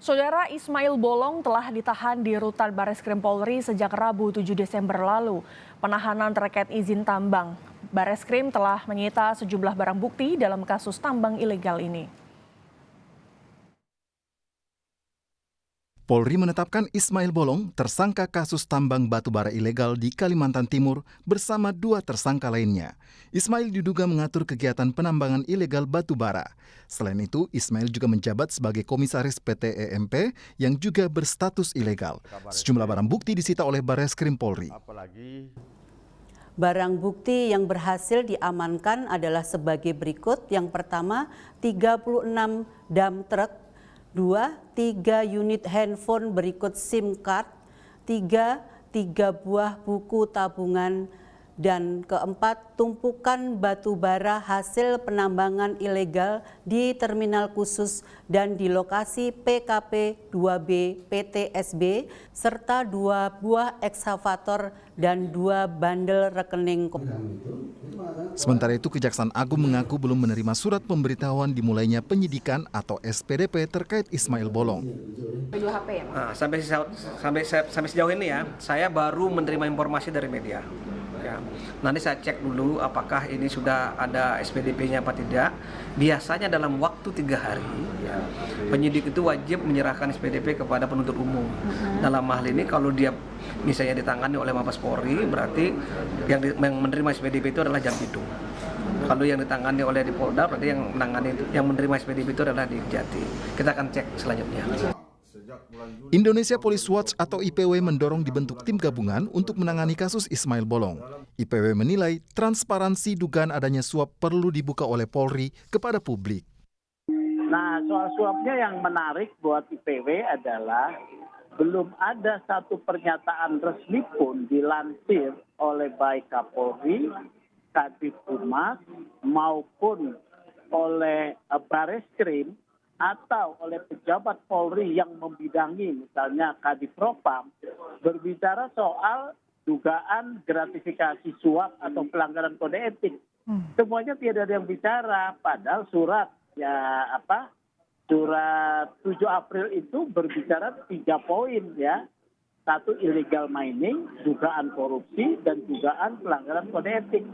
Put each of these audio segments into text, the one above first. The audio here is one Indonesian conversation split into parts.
Saudara Ismail Bolong telah ditahan di Rutan Bareskrim Polri sejak Rabu 7 Desember lalu. Penahanan terkait izin tambang. Bareskrim telah menyita sejumlah barang bukti dalam kasus tambang ilegal ini. Polri menetapkan Ismail Bolong tersangka kasus tambang batubara ilegal di Kalimantan Timur bersama 2 tersangka lainnya. Ismail diduga mengatur kegiatan penambangan ilegal batubara. Selain itu, Ismail juga menjabat sebagai komisaris PT EMP yang juga berstatus ilegal. Sejumlah barang bukti disita oleh Bareskrim Polri. Barang bukti yang berhasil diamankan adalah sebagai berikut. Yang pertama, 36 dump truck, 3 unit handphone berikut SIM card, 3 buah buku tabungan, dan keempat, tumpukan batu bara hasil penambangan ilegal di terminal khusus dan di lokasi PKP 2B PTSB, serta 2 buah ekskavator dan 2 bandel rekening. Sementara itu, Kejaksaan Agung mengaku belum menerima surat pemberitahuan dimulainya penyidikan atau SPDP terkait Ismail Bolong. Sampai sejauh ini ya, saya baru menerima informasi dari media. Ya. Nanti saya cek dulu apakah ini sudah ada SPDP-nya apa tidak. Biasanya dalam waktu 3 hari, ya, penyidik itu wajib menyerahkan SPDP kepada penuntut umum. Dalam hal ini kalau dia misalnya ditangani oleh Mabes Polri, berarti yang menerima SPDP itu adalah Jampitung. Kalau yang ditangani oleh di Polda, berarti yang menerima SPDP itu adalah di Jati. Kita akan cek selanjutnya. Indonesia Police Watch atau IPW mendorong dibentuk tim gabungan untuk menangani kasus Ismail Bolong. IPW menilai transparansi dugaan adanya suap perlu dibuka oleh Polri kepada publik. Nah, soal suapnya yang menarik buat IPW adalah belum ada satu pernyataan resmi pun dilansir oleh baik Kapolri, Kadif Humas maupun oleh Bareskrim atau oleh pejabat Polri yang membidangi, misalnya Kadif Propam, berbicara soal dugaan gratifikasi suap atau pelanggaran kode etik. Semuanya tidak ada yang bicara, padahal surat 7 April itu berbicara 3 poin ya. 1, illegal mining, dugaan korupsi, dan dugaan pelanggaran kode etik.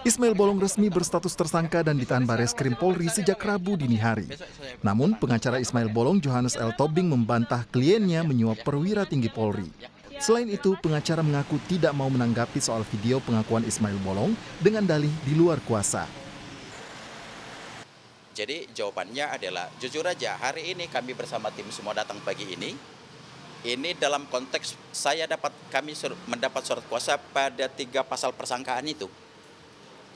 Ismail Bolong resmi berstatus tersangka dan ditahan Bareskrim Polri sejak Rabu dini hari. Namun, pengacara Ismail Bolong, Johannes L. Tobing, membantah kliennya menyuap perwira tinggi Polri. Selain itu, pengacara mengaku tidak mau menanggapi soal video pengakuan Ismail Bolong dengan dalih di luar kuasa. Jadi jawabannya adalah, jujur aja, hari ini kami bersama tim semua datang pagi ini. Ini dalam konteks kami mendapat surat kuasa pada 3 pasal persangkaan itu.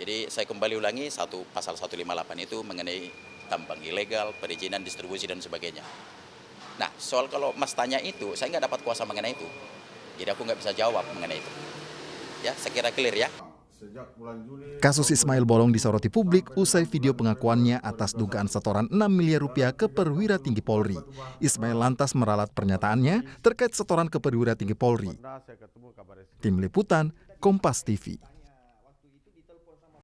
Jadi saya kembali ulangi, pasal 158 itu mengenai tambang ilegal, perizinan, distribusi, dan sebagainya. Nah, soal kalau Mas tanya itu, saya nggak dapat kuasa mengenai itu. Jadi aku nggak bisa jawab mengenai itu. Ya, saya kira clear ya. Kasus Ismail Bolong disoroti publik usai video pengakuannya atas dugaan setoran 6 miliar rupiah ke perwira tinggi Polri. Ismail lantas meralat pernyataannya terkait setoran ke perwira tinggi Polri. Tim Liputan, Kompas TV.